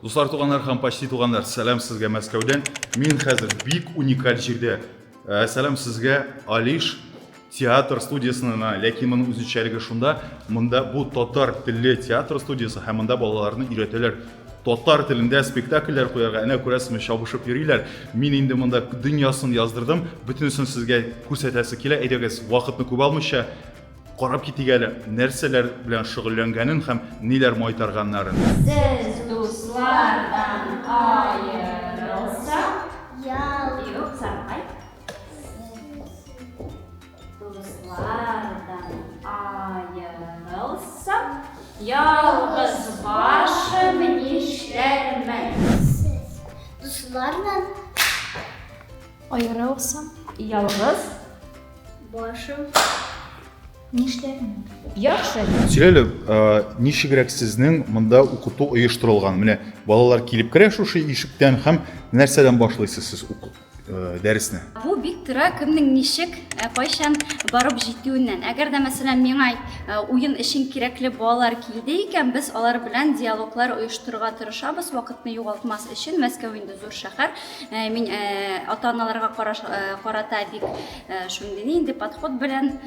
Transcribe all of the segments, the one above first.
Достар туғандар һәм почти туғандар, сәлам сезгә Мәскәүдән. Мин хәзер бик уникаль җирдә. Сәлам сезгә Алиш театр студиясына, ләкин моның үзенчәлеге шунда, монда бу татар телле театр студиясе һәм монда балаларны өйрәтәләр. Татар телендә спектакльләр куярга, әнә күрәсезме, чабышып йөриләр. Мин инде монда дөньясын яздырдым, бөтенесен сезгә күрсәтәсе килә. Әйдәгез, вакытны күп алмыйча карап китик әле, нәрсәләр белән шөгыльләнгәнен һәм ниләр майтарганнарын. Siz dostlardan ayrılsa yok sarmay. Dostlardan ayrılsa yalnız başım işlermez. Dostlardan ayrılsam Yalnız başım нишләрмен? Яхшы. Сөйләле, ничегрәк сезнең монда укыту оештырылган? Менә балалар килеп керә шушы ишектән һәм нәрсәдән башлыйсыз сез дәресне? Бу бик тора кемнең ничек, кайчан барып җитүеннән. Әгәр дә мәсәлән миңа уен өчен кирәкле балалар килде икән, без алар белән диалоглар оештырырга тырышабыз, вакытны югалтмас өчен. Мәскәү инде зур шәһәр. Мин ата-аналарга карата бик шундый инде подход белән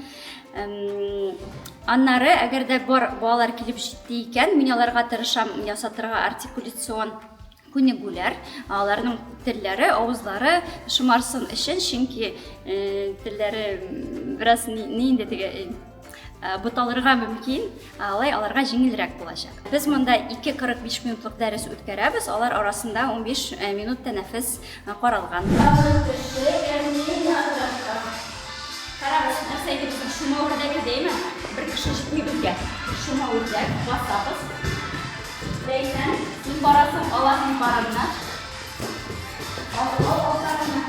аннары, әгәр дә балалар килеп җитте икән, мин аларга тырышам ясатырга артикуляцион күнегүләр, аларның телләре, авызлары шомарсын өчен, чөнки телләре бераз нинди теге буталырга мөмкин, аларга җиңелрәк булачак. Без монда 2-45 минутлык дәрес үткәрәбез, алар арасында 15 минут тәнәфес каралган. Карабыз, нәрсәгә без шума үрдәк дейме? Бер кеше җитми безгә. Шума үрдәк басабыз. Ләйсән, син барасың Аллаһның барына. Аллаһның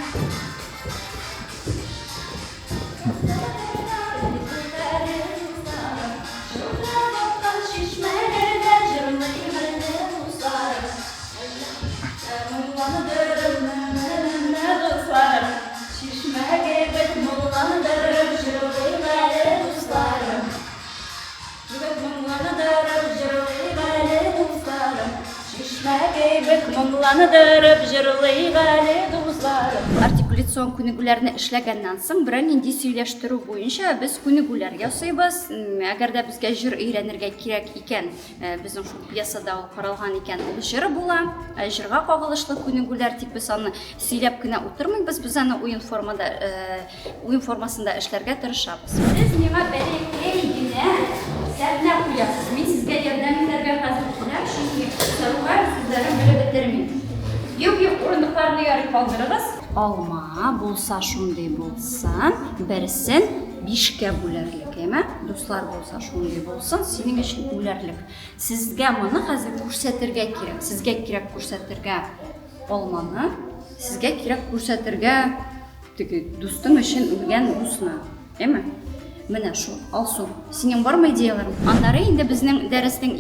артикуляцион күнегүләрне эшләгәннән соң бер нинди сөйләштерү буенча без күнегүләр ясыйбыз. Әгәр дә безгә җыр өйрәнергә кирәк икән, безнең шул пьесада ул каралган икән, ул җыр була. Җырга кагылышлы күнегүләр тик без аны сөйләп кенә утырмыйбыз, без аны уен формасында эшләргә тырышабыз. Сез миңа бәләкәй генә сәхнә куясыз. Мин сезгә ярдәм итәргә хәзер киләм, чөнки соруга сүзләрен белеп бетермим. Юк, урындыкларны ярып калдырыгыз. Алма булса шундый булсын, берсен 5-кә бүләрлек, әмма дуслар булса шундый булсын, синең өчен бүләрлек. Сезгә моны хәзер күрсәтергә кирәк. Сезгә кирәк күрсәтергә алманы, сезгә кирәк күрсәтергә теге дустың өчен үлгән дусны, әмма менә шул, алсу. Синең бармы идеяларың? Аннары инде безнең дәрестең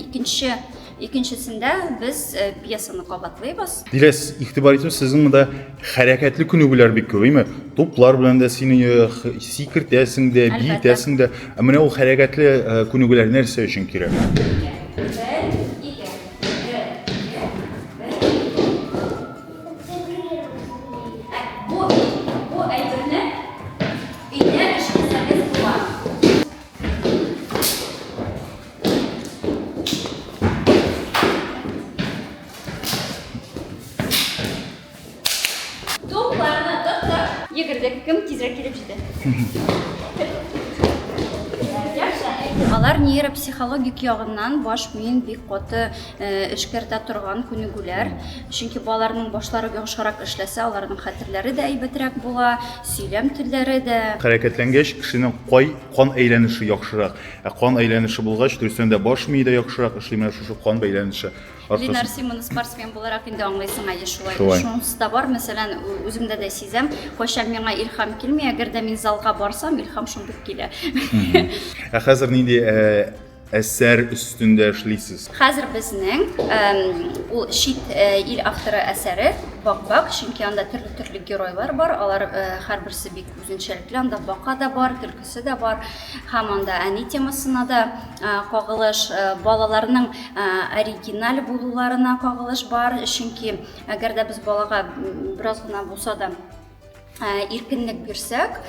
икенчесендә без пьесаны кабатлыйбыз. Диләс, игътибар итү, сезнең монда хәрәкәтле күнегүләр бик күп, әйме? Туплар белән дә сине сикертәсең дә, битәсең дә. Менә ул хәрәкәтле күнегүләр нәрсә өчен кирәк? Кем тизрәк килеп җитә. Алар нейропсихологик ягыннан баш миен бик каты эшкәртә торган күнегүләр. Чөнки балаларның башлары яхшырак эшләсә, аларның хәтерләре дә әйбәтрәк була, сөйләм телләре дә. Хәрәкәтләнгәч, кешенең кан әйләнеше яхшырак. Кан әйләнеше булгач, дөрестән дә баш мие дә яхшырак эшли, менә шушы кан әйләнеше. Ленар Симон спортсмен буларак инде аңлыйсың әйе шулай. Шунысы да бар, мәсәлән, үземдә дә сизәм, кайчан миңа илһам килми, әгәр дә мин залга барсам, илһам шундый килә. Хәзер нинди әсәр өстендә эшлисез? Хәзер безнең ул шит ил авторы әсәре Бак-Бак, чөнки анда төрле геройлар бар. Алар һәрберсе бик үзенчәлекле, анда бака да бар, төлкесе дә бар. Һәм анда әни темасына да кагылыш, балаларның оригиналь булуларына кагылыш бар. Чөнки әгәр дә без балага бераз гына булса да иркенлек бирсәк,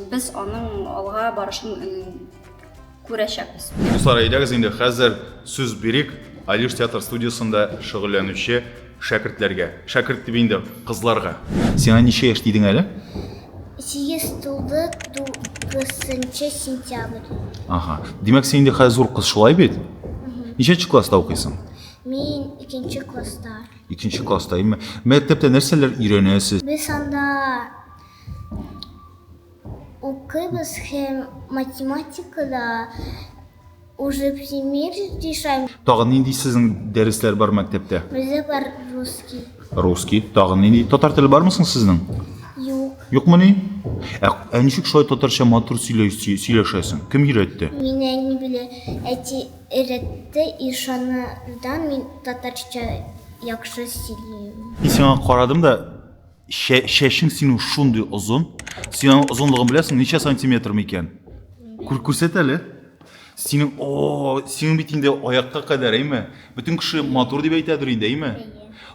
без аның алга барышын күрәчәкбез. Дуслар, әйдәгез инде хәзер сүз бирик Алиш театр студиясында шөгыльләнүче шәкертләргә. Шәкерт дип инде кызларга. Сиңа ничә яшь дидең әле? 8 тулды 9 сентябрь. Ага. Димәк, син инде хәзер зур кыз шулай бит? Ничәнче класста укыйсың? Мин 2 класста. 2нче класста, әйме. Мәктәптә нәрсәләр өйрәнәсез? Без анда укыйбыз һәм математикада уже пример решаем. Тагын нинди сезнең дәресләр бар мәктәптә? Бездә бар русский. Русский, тагын нинди? Татар теле бармы соң сезнең? Юк. Юкмы ни? Ничек шулай татарча матур сөйләшәсең? Кем өйрәтте? Мин әни белә өйрәтте, ишанырдан мин татарча яхшы сөйлим. Сиңа карадым да, шәшең синең шундый озын. Синең озынлыгын беләсең, ничә сантиметр микән? Күрсәт әле. Синең бит инде аякка кадәр, әйме? Бөтен кеше матур дип әйтәдер инде, әйме?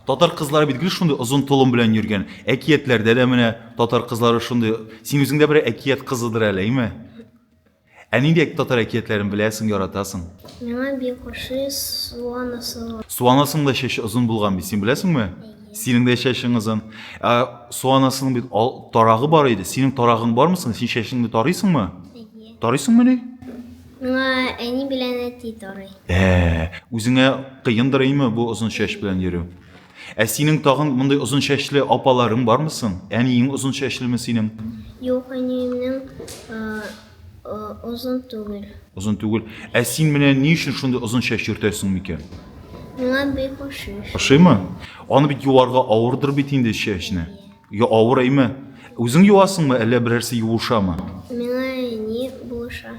Татар кызлары бит шундый озын толым белән йөргән. Әкиятләрдә дә менә татар кызлары шундый. Син үзең дә бер әкият кызыдыр әле, әйме? Нинди татар әкиятләрен беләсең, яратасың? Миңа бик ошый Суанасы. Суанасың да шәше озын булган бит, син беләсеңме? Синең дә шәшең озын. Суанасының бит тарагы бар иде. Синең тарагың бармы соң? Син шәшеңне тарыйсыңмы? Тарыйсыңмы ни? Миңа әни белән әти тарый. Үзеңә кыендыр әйме бу озын шәш белән йөрү? Синең тагын мондай озын шәшле апаларың бармы соң? Әниең озын шәшлеме синең? Юк, әниемнең озын түгел. Озын түгел. Син менә ни өчен шундый озын шәш йөртәсең микән? Миңа бик ошый. Ошыймы? Аны бит юарга авырдыр бит инде шәшне. Авыр әйме? Үзең юасыңмы, әллә берәрсе юышамы? Миңа әни булыша.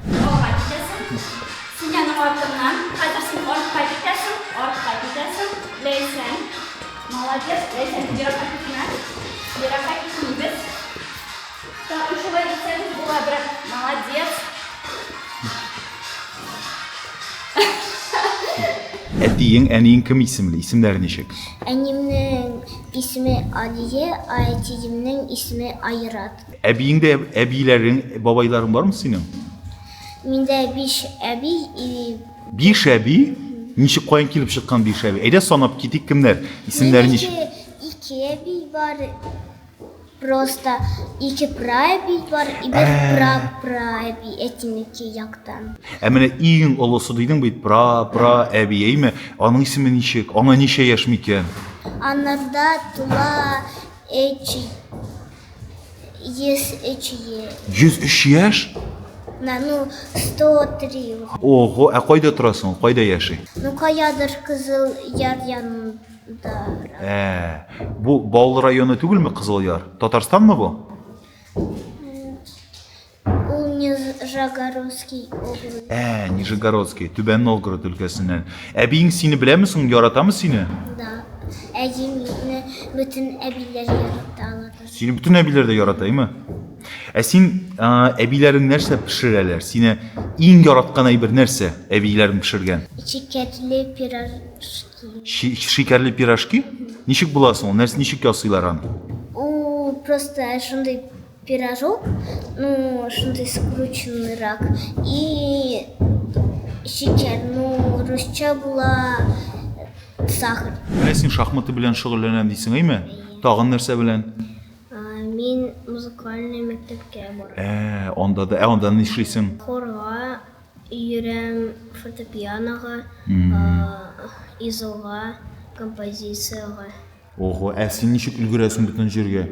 Син аның артыннан, хәзер син артка китәсең, Ләйсән. Молодец, Ләйсән, бирәккә китмә. Бирәккә китмибез. Тагын шулай итсәгез була, брат. Молодец. Әтиең, әниең кем исемле? Исемнәре ничек? Әниемнең исеме Алия, әтиемнең исеме Айрат. Әбиең дә, әбиләрең, бабайларың бармы синең? Миндә 5 әби и 5 әби? Ничек каян килеп чыккан 5 әби? Әйдә санап китик, кемнәр? Исемнәре ничек? 2 әби бар. Просто 2 праәби бар и 1 праәби әтинеке яктан. Менә иң олысы дидең бит, әби, әйме? Аның исеме ничек? Аңа ничә яшь микән? Анарда тула 103 яшь? 103. Ого, кайда торасың? Кайда яши? Каядыр Кызыл Яр янында. Бу Баулы районы түгелме, Кызыл Яр? Татарстанмы бу? Ул Нижегородский область. Нижегородский, Түбән Новгород өлкәсеннән. Әбиең сине беләме соң, яратамы сине? Да. Әдимне бүтән әбиләр ярата. Сине бүтән әбиләр дә яратаймы? Син әбиләрең нәрсә пешерәләр? Сине иң яраткан әйбер нәрсә әбиләрең пешергән? Шикәрле пирожки. Шикәрле пирожки? Ничек буласың ул? Нәрсә ничек ясыйлар аны? Ул просто шундый пирожок, шундый скрученныйрак и шикәр, русча була сахар. Менә син шахматы белән шөгыльләнәм дисең, әйме? Тагын нәрсә белән? Мин музыкальный мәктәпкә барам. Анда ни эшлисең? Хорга, йөрәм, фортепианога, изолга, композицияга. Ого, син ничек өлгерәсең бүтән җиргә?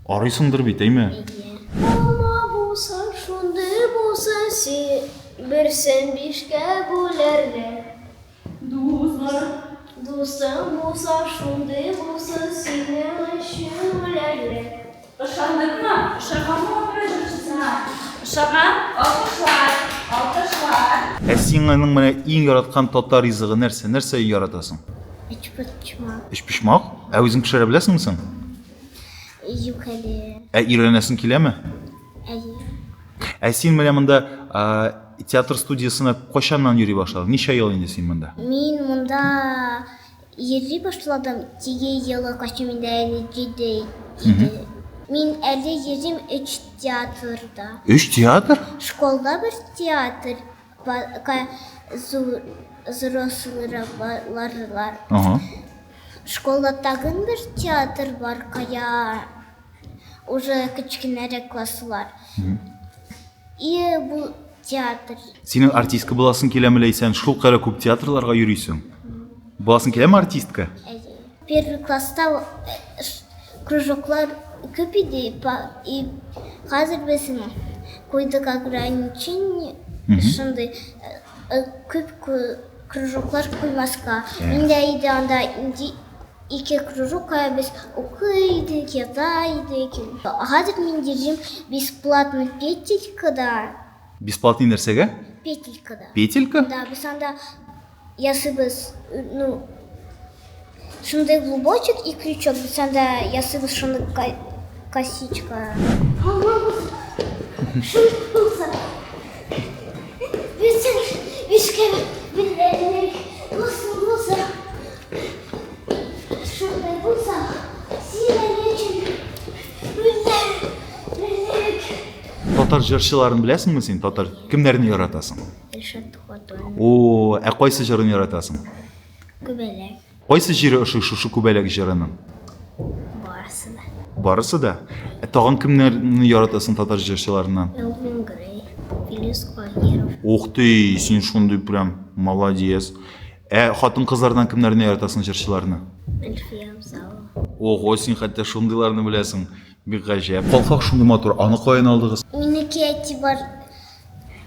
Арыйсыңдыр бит, әйме? Алма булса, шундый булса, берсен 5-кә бүләрләр. Дустың булса, шундый булса, сине өчен үләрләр. Ышандыңмы? Ышанганмы, брат? Ышанган? Алкышлар. Alkışlar. Сенің менә иң яраткан татар ризыгы нәрсә? Нәрсә яратасың? Чпочма. Эш пишмак? Үзең пешерә беләсеңме соң? Юкали. Өйрәнәсең киләме? Әйе. Син менә монда театр студиясына кайчаннан йөри башладың? Ничә ел инде син монда? Мин монда йөри башладым. Теге елы качымында әле җиде иде. Мин әле йөрим 3 театрда. 3 театр? Школда бер театр взрослыйлар. Ага. Школда тагын бер театр бар, кая уже кичкенәрәк класслар. И бу театр. Синең артистка буласың киләме ләйсән? Шул кадәр күп театрларга йөрисең. Буласың киләме артистка? Первый класста кружоклар күп иде, и хәзер безне куйдык ограничение, шундый күп кружоклар куймаска. Миндә иде анда ике кружокка без укыйдык, ятайдык. Хәзер мин йөрим бесплатно петелькада. Бесплатный нәрсәгә? Петелькада. Петелька? Да, без анда ясыбыз, шундай глубочек и крючок, без анда ясыбыз шундай косичка. Бишке билек, булса, шундай булса, сине лечен, билек. Татар җырчыларын беләсеңме син? Татар кемнәрне яратасың? Илшат Хатон, О, кайсы җырын яратасың? күбәләк, Кайсы җире шушы күбәләк җырының? барысы да. Барысы да. Тагын кемнәрне яратасың татар җырчыларыннан? Элвин Грей, Филис Каиров, Ух ты, син шундый прям молодец. Хатын-кызлардан кемнәрне яратасың җырчыларны? Эльфия Абзалова. Ого, син хәтта шундыйларны беләсең. Бик гаҗәп. Калфак шундый матур. Аны каян алдыгыз? Минеке Әтибар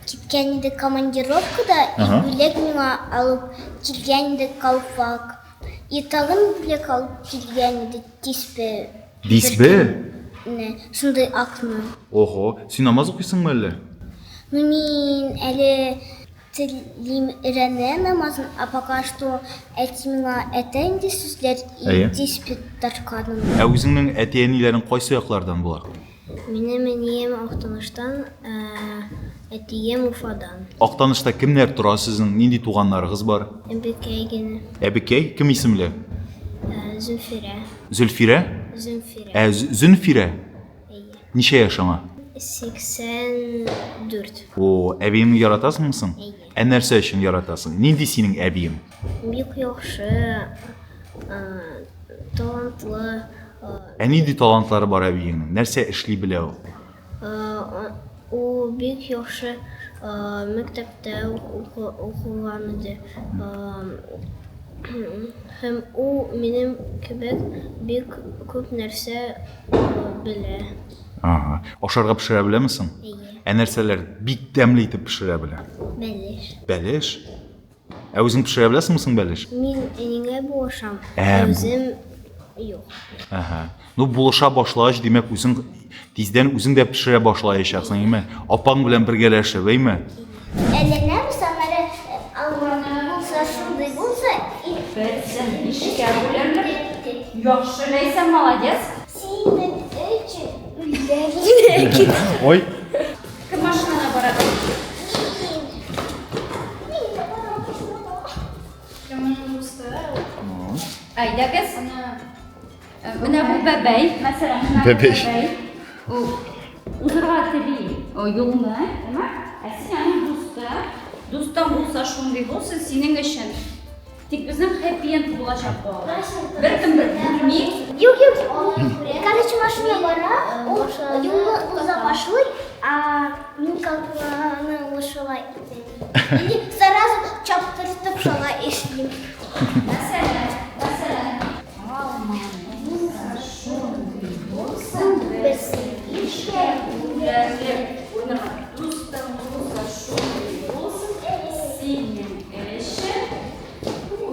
киткән иде командировкада, и бүләк миңа алып килгән иде калфак. И тагын бүләк алып килгән иде тиспе. Диспе? Шундай акны. Ого, син намаз укыйсыңмы әллә? Мин әле телим өйрәнә намазын, а пока что әти миңа әйтә инде сүзләр и тиспе тарканым. Үзеңнең әти-әниләрең кайсы яклардан булар? Минем әнием Актаныштан, әтием Уфадан. Актанышта кемнәр тора сезнең? Нинди туганнарыгыз бар? Әбекәйгене, Әбекәй, кем исемле? Зөнфирә. Зөлфирә? Зөнфирә. Зөнфирә. Ничә яшь аңа? 84. О, әбиеңне яратасыңмы соң? Әйе. Нәрсә өчен яратасың? Нинди синең әбиең? Бик яхшы, талантлы, Нинди талантлары бар әбиеңнең? Нәрсә эшли белә ул? ул бик яхшы мәктәптә укыган иде. Һәм ул минем кебек бик күп нәрсә белә. Ага. Ашарга пешерә беләме соң? Әйе. Нәрсәләр бик тәмле итеп пешерә белә? Бәлеш. Бәлеш? Үзең пешерә беләсеңме соң бәлеш? Мин әнигә булышам. Үзем юк. Ага. Ну, булыша башлагач, димәк, үзең тиздән үзең дә пешерә башлаячаксың, әйме? Апаң белән бергәләшеп, әйме? Әллә самара алманы булса, шундай булса, Sen işe bölümlü. Yaxşı, Leysen молодец. синең өчен үлгән. Ой. Kim машинana барады? Әйдәгез. Менә бу бәбәй, мәсәлән, менә бу Бәбәй. бәбәй. Узырга тели, юлны, әмма синең дустан булса, шундый булса, синең өчен. Тик безнең happy end булачак балалар. Беркем белми. Юк. Короче, машина бара, ул юлны уза башлый, а мин калпаны ушыла итә. И сразу чаптыртып шуга эшлим. Мәсәлән. Без İşte gülerle oynamak. Dusttan bulsa şuндый булсын, синең эше.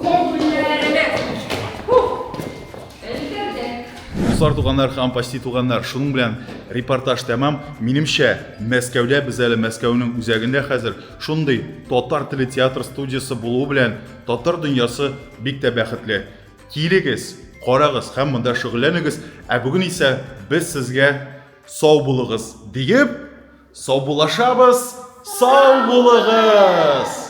Өлгердек. Дуслар, туганнар һәм почти туганнар, шуның белән репортаж тәмам. Минемчә, Мәскәүдә без әле Мәскәүнең үзәгендә хәзер шундый татар теле театр студиясы булу белән татар дөньясы бик тә бәхетле. Килегез, карагыз һәм монда шөгыльләнегез. Ә бүген исә без сезгә сау булыгыз диеп, сау булашабыз, сау булыгыз!